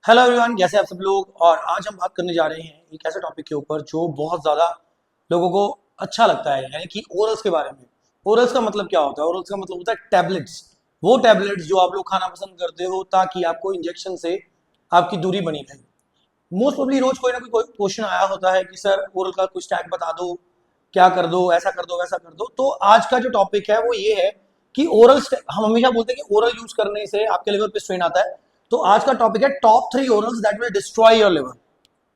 Hello everyone, कैसे आप सब लोग। और आज हम बात करने जा रहे हैं एक ऐसे टॉपिक के ऊपर जो बहुत ज़्यादा लोगों को अच्छा लगता है, यानी कि ओरल्स के बारे में। ओरल्स का मतलब क्या होता है? ओरल्स का मतलब होता है टैबलेट्स। वो टैबलेट्स जो आप लोग खाना पसंद करते हो ताकि आपको इंजेक्शन से आपकी दूरी बनी रहे। मोस्ट प्रोबली रोज कोई ना कोई क्वेश्चन आया होता है कि सर ओरल का कुछ टैग बता दो, क्या कर दो, ऐसा कर दो, वैसा कर दो। तो आज का जो टॉपिक है वो ये है कि ओरल, हम हमेशा बोलते हैं कि ओरल यूज करने से आपके लिवर पे स्ट्रेन आता है। तो आज का टॉपिक है top 3 orals that will destroy your liver.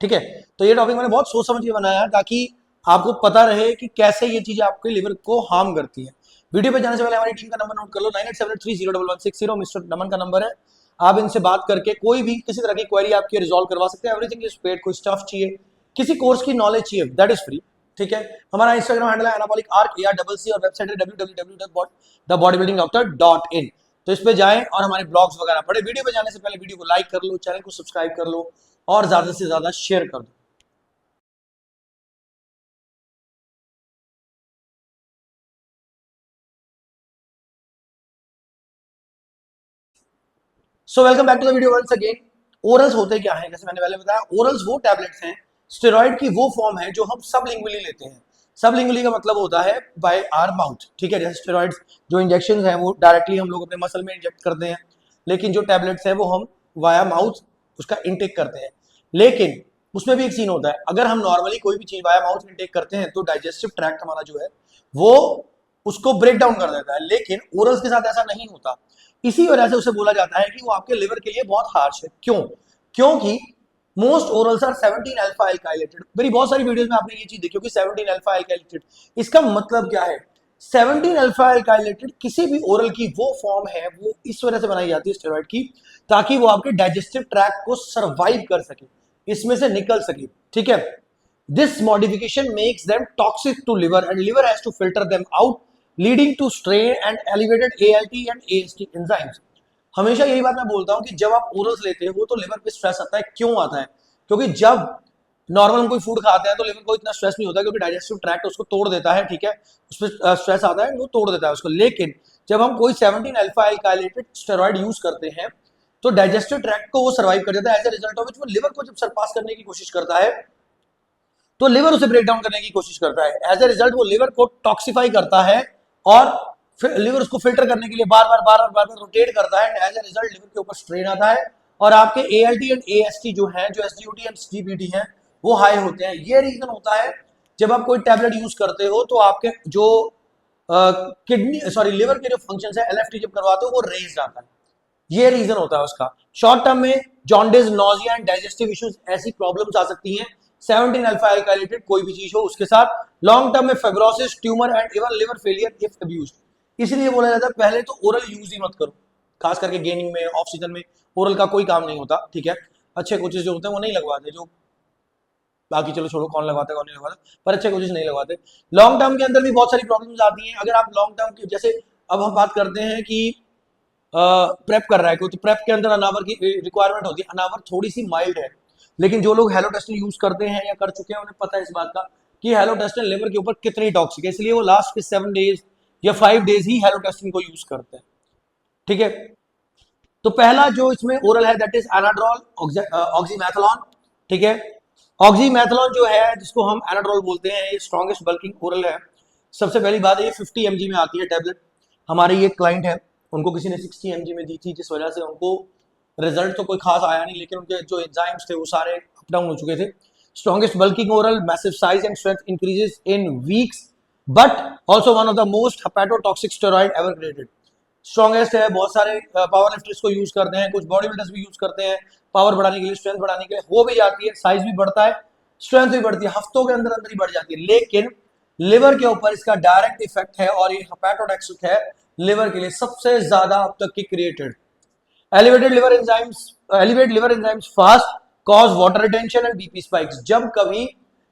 ठीक है, तो ये टॉपिक मैंने बहुत सोच समझ के बनाया ताकि आपको पता रहे कि कैसे ये चीजें आपके लिवर को हार्म करती है। वीडियो पे जाने से पहले हमारी टीम का नंबर नोट कर लो, 9873011160। मिस्टर नमन का नंबर है। आप इनसे बात करके कोई भी किसी तरह की क्वेरी आपकी रिजॉल्व करवा सकते हैं। Everything is paid. कोई स्टफ चाहिए, किसी कोर्स की नॉलेज चाहिए, दैट इज फ्री। ठीक है, हमारा इंस्टाग्राम हैंडल है एनाबॉलिक आर्क ARCC और वेबसाइट है www.thebodybuildingdoctor.in। तो इस पे जाएं और हमारे ब्लॉग्स वगैरह पढ़े। वीडियो पे जाने से पहले वीडियो को लाइक कर लो, चैनल को सब्सक्राइब कर लो और ज्यादा से ज्यादा शेयर कर दो। So welcome back to the video once again. Orals होते क्या हैं? जैसे मैंने पहले बताया, ओरल्स वो टैबलेट्स हैं, स्टेरॉइड की वो फॉर्म है जो हम सबलिंगुअली लेते हैं। सबलिंगुअली का मतलब होता है बाय आवर माउथ। ठीक है, जैसे स्टेरॉइड्स जो इंजेक्शन हैं वो डायरेक्टली हम लोग अपने मसल में इंजेक्ट करते हैं, लेकिन जो टैबलेट्स हैं वो हम वाया माउथ उसका इनटेक करते हैं। लेकिन उसमें भी एक सीन होता है, अगर हम नॉर्मली कोई भी चीज वाया माउथ इनटेक करते हैं तो डाइजेस्टिव ट्रैक्ट हमारा जो है वो उसको ब्रेक डाउन कर देता है, लेकिन ओरल्स के साथ ऐसा नहीं होता। इसी वजह से उसे बोला जाता है कि वो आपके लिवर के लिए बहुत हार्श है। क्यों? क्योंकि मोस्ट ओरल्स आर 17 अल्फा एल्काइलेटेड। मेरी बहुत सारी वीडियोस में आपने ये चीज देखी होगी, 17 अल्फा एल्काइलेटेड। इसका मतलब क्या है? 17 अल्फा एल्काइलेटेड किसी भी ओरल की वो फॉर्म है, वो इस वजह से बनाई जाती है स्टेरॉइड की, ताकि वो आपके डाइजेस्टिव ट्रैक्ट को सर्वाइव कर सके, इसमें से निकल सके। ठीक है, this modification makes them toxic to liver and liver has to filter them out, leading to strain and elevated ALT and AST enzymes। हमेशा यही बात मैं बोलता हूं कि जब आप ओरल्स लेते हो तो लिवर पे स्ट्रेस आता है। क्यों आता है? क्योंकि जब नॉर्मल हम कोई फूड खाते हैं तो लिवर को इतना स्ट्रेस नहीं होता, क्योंकि डाइजेस्टिव ट्रैक्ट उसको तोड़ देता है। ठीक है, उस पर स्ट्रेस आता है, वो तोड़ देता है उसको। लेकिन जब हम कोई 17 अल्फा एल्काइलेटेड स्टेरॉइड यूज करते हैं तो डाइजेस्टिव ट्रैक्ट को वो सर्वाइव कर देता है। As a result of which वो लिवर को जब सरपास करने की कोशिश करता है तो लिवर उसे ब्रेक डाउन करने की कोशिश करता है। एज ए रिजल्ट वो लिवर को टॉक्सिफाई करता है और फिर लिवर उसको फिल्टर करने के लिए बार बार रोटेट करता है। एज ए रिजल्ट लिवर के ऊपर स्ट्रेन आता है और आपके ALT एंड AST जो है, जो SGOT एंड CGPT है, वो हाई होते हैं। ये रीजन होता है जब आप कोई टैबलेट यूज करते हो तो आपके जो किडनी सॉरी लिवर के जो फंक्शन है LFT जब करवाते हो वो रेज आता है। ये रीजन होता है उसका। शॉर्ट टर्म में jaundice, nausea and digestive issues ऐसी प्रॉब्लम्स आ सकती हैं 17 अल्फा एल्काइलेटेड कोई भी चीज हो उसके साथ। लॉन्ग टर्म में fibrosis, tumour and even liver failure if abused. इसलिए बोला जाता है पहले तो ओरल यूज ही मत करो, खास करके गेनिंग में, ऑफ सीजन में ओरल का कोई काम नहीं होता। ठीक है, अच्छे कोचेज जो होते हैं वो नहीं लगवाते, जो बाकी चलो छोड़ो कौन लगवाता है कौन नहीं लगवाता, पर अच्छे कोचेज नहीं लगवाते। लॉन्ग टर्म के अंदर भी बहुत सारी प्रॉब्लम्स आती हैं। अगर आप लॉन्ग टर्म की, जैसे अब हम बात करते हैं कि प्रेप कर रहा है कोई, तो प्रेप के अंदर अनावर की रिक्वायरमेंट होती है। अनावर थोड़ी सी माइल्ड है, लेकिन जो लोग हेलोटेस्टिन यूज करते हैं या कर चुके हैं उन्हें पता है इस बात का कि हेलोटेस्टिन लिवर के ऊपर कितनी टॉक्सिक है, इसलिए वो लास्ट के 7 डेज या 5 डेज ही हेलोटेस्टिन को यूज करते हैं। ठीक है, तो पहला जो इसमें ओरल है दैट इज एनाड्रोल ऑक्सीमैथलॉन। ठीक है, ऑक्सीमैथलॉन जो है जिसको हम एनाड्रोल बोलते हैं, ये स्ट्रॉन्गेस्ट बल्किंग ओरल है। सबसे पहली बात है ये 50 mg में आती है टैबलेट। हमारी ये क्लाइंट है, उनको किसी ने 60 mg में दी थी, जिस वजह से उनको रिजल्ट तो कोई खास आया नहीं, लेकिन उनके जो एंजाइम्स थे वो सारे अप डाउन हो चुके थे। Strongest bulking oral, massive size and strength increases in weeks, but also one of the most hepatotoxic steroid ever created. Strongest है, बहुत सारे पावर लिफ्टर्स को यूज करते हैं, कुछ बॉडी बिल्डर्स भी यूज करते हैं पावर बढ़ाने के लिए, स्ट्रेंथ बढ़ाने के लिए। हो भी जाती है, साइज भी बढ़ता है, स्ट्रेंथ भी बढ़ती है, हफ्तों के अंदर अंदर ही बढ़ जाती है। लेकिन लिवर के ऊपर इसका डायरेक्ट इफेक्ट है और ये हेपेटोटॉक्सिक है लिवर के लिए सबसे ज्यादा अब तक की created. Elevated liver enzymes, elevate liver enzymes fast cause water retention and BP spikes. जब कभी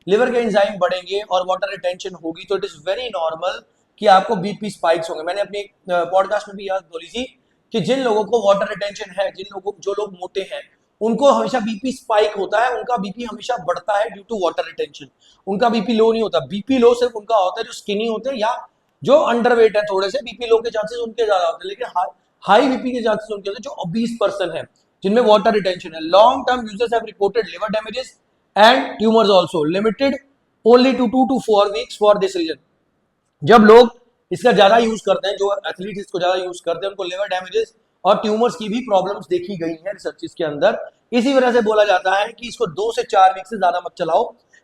लिवर के एंजाइम बढ़ेंगे और वाटर रिटेंशन होगी तो इट इज वेरी नॉर्मल कि आपको बीपी स्पाइक्स होंगे। मैंने अपने पॉडकास्ट में भी याद बोली थी कि जिन लोगों को वाटर रिटेंशन है, जिन लोगों, जो लोग मोटे हैं, उनको हमेशा बीपी स्पाइक होता है, उनका बीपी हमेशा बढ़ता है ड्यू टू वाटर रिटेंशन। उनका बीपी लो नहीं होता। बीपी लो सिर्फ उनका होता है जो स्किनी होते हैं या जो अंडरवेट है, थोड़े से बीपी लो के चांसेस उनके ज्यादा होते हैं, लेकिन हाई बीपी के चांसेस उनके होते हैं जो ओबीस पर्सन है। जिनमें वाटर रिटेंशन है। Long term users have reported liver damages and tumours also, limited only to 2 to 4 weeks for this reason. जब लोग इसका ज्यादा यूज करते हैं, जो एथलीट इसको ज्यादा यूज करते हैं, उनको लिवर डैमेजेस और ट्यूमर्स की भी प्रॉब्लम्स देखी गई है रिसर्च के अंदर। इसी वजह से बोला जाता है कि इसको 2 से 4 वीक से ज्यादा मत चलाओ।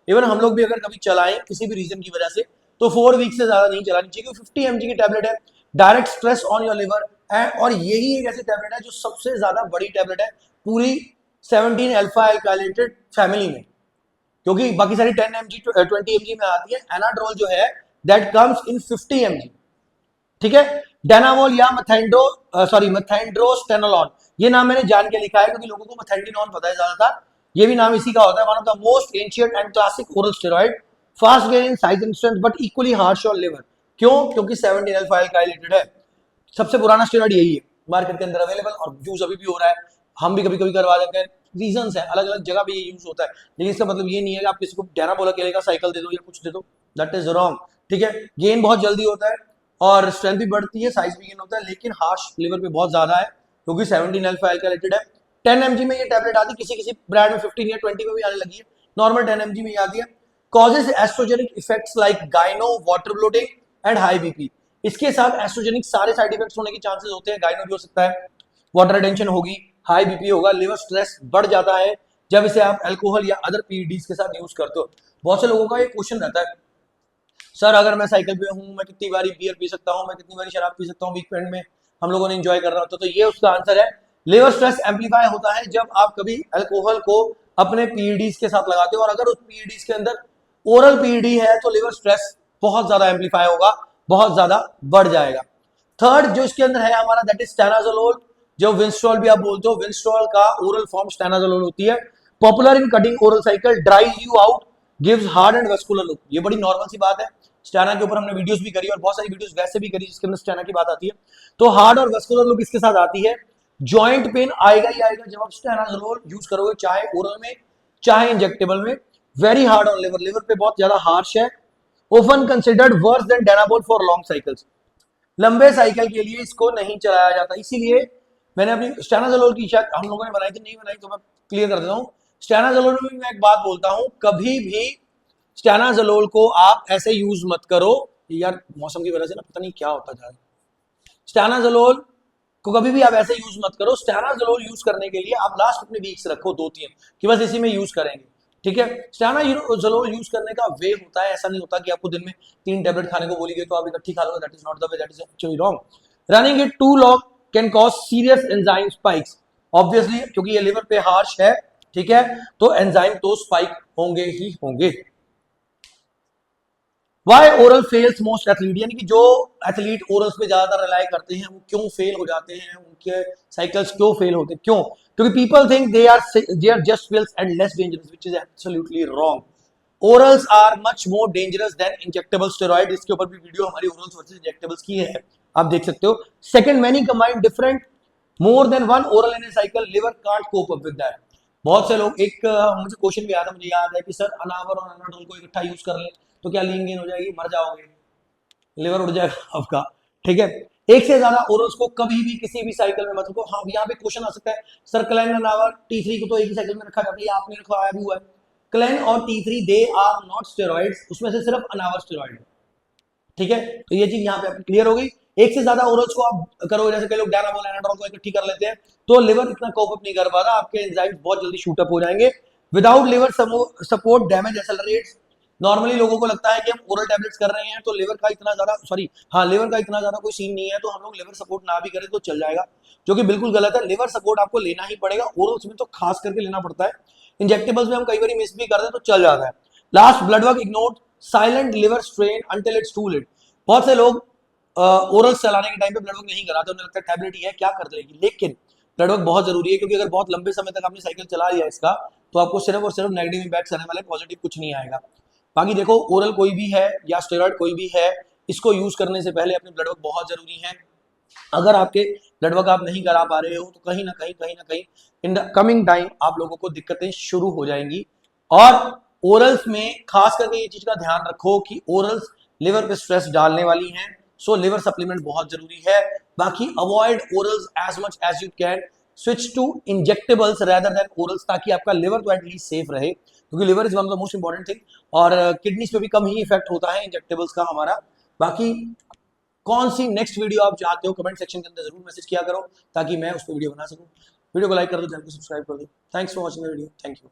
इवन हम लोग भी अगर कभी चलाएं किसी भी रीजन की वजह से तो 4 वीक से ज्यादा नहीं चलानी चाहिए, क्योंकि 50 mg की टैबलेट है, direct stress on your liver है, और यही एक ऐसी टैबलेट है जो सबसे ज्यादा बड़ी टैबलेट है पूरी 17 अल्फा एल्काइलेटेड फैमिली में, क्योंकि बाकी सारी 10 mg 20 mg में आती है। एनाड्रोल जो है दैट कम्स इन 50 mg, ठीक है। डेनामोल या मेथेंड्रोस्टेनोलॉन, ये नाम मैंने जान के लिखा है क्योंकि लोगों को मेथेंडिनोन पता है ज्यादातर, ये भी नाम इसी का होता है। One of the most ancient and classic oral steroid, fast gain in size and strength but equally harsh on liver. क्यों? क्योंकि 17 अल्फा एल्काइलेटेड है। सबसे पुराना स्टेरॉइड यही है मार्केट के अंदर अवेलेबल, और यूज अभी भी हो रहा है, हम भी कभी कभी करवा देते हैं। रीजंस है, अलग अलग जगह पे ये यूज होता है, लेकिन इसका मतलब ये नहीं है कि आप किसी को डेनाबोल अकेले का साइकिल दे दो या कुछ दे दो, दैट इज रॉन्ग, ठीक है। गेन बहुत जल्दी होता है और स्ट्रेंथ भी बढ़ती है, साइज भी गेन होता है, लेकिन हार्श लिवर पे बहुत ज्यादा है क्योंकि 17 अल्फा एल्काइलेटेड है। 10 mg में ये टैबलेट आती है, किसी किसी ब्रांड में 15 या 20 में भी आने लगी है, नॉर्मल 10 mg में आती है। Causes estrogenic effects like gyno, water bloating and high BP. इसके साथ एस्ट्रोजेनिक सारे साइड इफेक्ट्स होने के चांसेस होते हैं। गाइनो भी हो सकता है, वाटर रिटेंशन होगी, हाई बीपी होगा, लिवर स्ट्रेस बढ़ जाता है जब इसे आप अल्कोहल या अदर पीईडीज के साथ यूज करते हो। बहुत से लोगों का ये क्वेश्चन रहता है, सर अगर मैं साइकिल पे हूँ, मैं कितनी बारी बियर पी सकता हूँ, मैं कितनी बारी शराब पी सकता हूँ वीकेंड में, हम लोगों ने एंजॉय कर रहा होता, तो ये उसका आंसर है। लिवर स्ट्रेस एम्पलीफाई होता है जब आप कभी अल्कोहल को अपने पीईडीज के साथ लगाते हो, और अगर उस पीईडीज के अंदर ओरल पीईडी है तो लिवर स्ट्रेस बहुत ज्यादा एम्पलीफाई होगा, बहुत ज्यादा बढ़ जाएगा। थर्ड जो इसके अंदर है हमारा, दैट इज स्टेनाजोलोल, जो विंस्ट्रॉल भी आप बोलते हो, विंस्ट्रॉल का ओरल फॉर्म स्टेनाजोलोल होती है। Popular in cutting oral cycle, ड्राइज you out, gives hard and vascular look. ये बड़ी नॉर्मल सी बात है, स्टेना के ऊपर हमने वीडियोस भी करी और बहुत सारी वीडियोस वैसे भी करी जिसके अंदर स्टेना की बात आती है। तो हार्ड और वेस्कुलर लुक इसके साथ आती है। जॉइंट पेन आएगा ही आएगा जब आप स्टेनाजोलोल यूज करोगे, चाहे ओरल में चाहे इंजेक्टेबल में। Very hard on liver, liver पे बहुत ज्यादा हार्श है। Often considered worse than Dianabol for long cycles, लंबे साइकिल के लिए इसको नहीं चलाया जाता। इसीलिए मैंने अपनी स्टेनाजोलोल की, शायद हम लोगों ने बनाई थी, नहीं बनाई तो मैं क्लियर कर देता हूँ। स्टेनाजोलोल में मैं एक बात बोलता हूँ, कभी भी स्टेनाजोलोल को आप ऐसे यूज मत करो, यार मौसम की वजह से ना पता नहीं क्या होता जा रहा है। स्टेनाजोलोल को कभी भी आप ऐसे यूज मत करो। स्टेनाजोलोल यूज करने के लिए आप लास्ट अपने वीक्स रखो 2-3 कि बस इसी में यूज करेंगे, ठीक है। स्टेनाजोलोल यूज करने का वे होता है, ऐसा नहीं होता कि आपको दिन में 3 टैबलेट खाने को बोली गई तो आप इकट्ठी खा लो, that is not the way, that is actually wrong. Running it too long can cause serious enzyme spikes, obviously क्योंकि ये लिवर पे हार्श है, ठीक है, तो एंजाइम तो स्पाइक होंगे ही होंगे। Why oral fails most athlete, यानी कि जो एथलीट ओरल्स पे ज्यादातर रिलाई करते हैं वो क्यों फेल हो जाते हैं, उनके साइकिल्स क्यों फेल होते हैं, क्यों? क्योंकि people think they are just pills and less dangerous, which is absolutely wrong. Orals are much more dangerous than injectable steroid. इसके ऊपर भी वीडियो हमारी ओरल्स वर्सेस इंजेक्टेबल्स की है, आप देख सकते हो। Second, many combine different more than one oral in a cycle, liver can't cope up with that. बहुत से लोग, एक मुझे क्वेश्चन भी आया था, मुझे याद है कि सर अनावर और अनाडोल को इकट्ठा यूज कर लें तो क्या लीन गेन हो जाएगी, मर जाओगे, लिवर उड़ जाएगा आपका, ठीक है। एक से ज्यादा ओरल्स को कभी भी किसी भी साइकिल में मत रखो। हाँ, यहाँ पे क्वेश्चन आ सकता है, सर क्लेन अनावर T3 को तो एक ही साइकिल में रखा जाता है, आपने रखवाया भी हुआ है। क्लेन और T3 they are not steroids, उसमें से सिर्फ अनावर स्टेरॉइड है, ठीक है। तो ये चीज यहाँ पे आपकी क्लियर हो गई। एक से ज्यादा ओरल्स को आप करोगे, जैसे कई लोग डेनाबोल एनाड्रोल को इकट्ठी कर लेते हैं, तो लिवर इतना कोप अप नहीं कर पाता, आपके एंजाइम्स बहुत जल्दी शूट अप हो जाएंगे। Without liver support damage accelerates. Normally लोगों को लगता है कि हम ओरल टैबलेट्स कर रहे हैं तो लिवर का इतना ज्यादा, लिवर का इतना ज्यादा कोई सीन नहीं है, तो हम लोग लिवर सपोर्ट ना भी करें तो चल जाएगा, जो कि बिल्कुल गलत है। लिवर सपोर्ट आपको लेना ही पड़ेगा, ओरल्स में तो खास करके लेना पड़ता है। इंजेक्टेबल्स में हम कई बार मिस भी कर दें तो चल जाता है। Last, blood work ignored silent liver strain until it's too late. बहुत से लोग ओरल चलाने के टाइम पे ब्लड वर्क नहीं कराते, उन्हें लगता है टैबलेट ही है क्या कर देगी, लेकिन ब्लड वर्क बहुत जरूरी है, क्योंकि अगर बहुत लंबे समय तक आपने साइकिल चला लिया इसका, तो आपको सिर्फ और सिर्फ नेगेटिव इंपैक्ट आने वाले, पॉजिटिव कुछ नहीं आएगा। बाकी देखो, ओरल कोई भी है या स्टेरॉइड कोई भी है, इसको यूज करने से पहले अपने ब्लड वर्क बहुत जरूरी है। अगर आपके ब्लड वर्क आप नहीं करा पा रहे हो तो कहीं ना कहीं इन द कमिंग टाइम आप लोगों को दिक्कतें शुरू हो जाएंगी। और ओरल्स में खास करके ये चीज का ध्यान रखो कि ओरल्स लिवर पे स्ट्रेस डालने वाली हैं, सो लिवर सप्लीमेंट बहुत जरूरी है। बाकी avoid orals as much as you can, switch to injectables rather than orals, ताकि आपका लिवर तो एटलीस्ट सेफ रहे, क्योंकि liver is one of the most important thing, और किडनीज पे भी कम ही इफेक्ट होता है इंजेक्टेबल्स का हमारा। बाकी कौन सी नेक्स्ट वीडियो आप चाहते हो कमेंट सेक्शन के अंदर जरूर मैसेज किया करो, ताकि मैं उस पर वीडियो बना सकूं। वीडियो को लाइक कर दो, चैनल को सब्सक्राइब कर दो। Thanks for watching the video, thank you.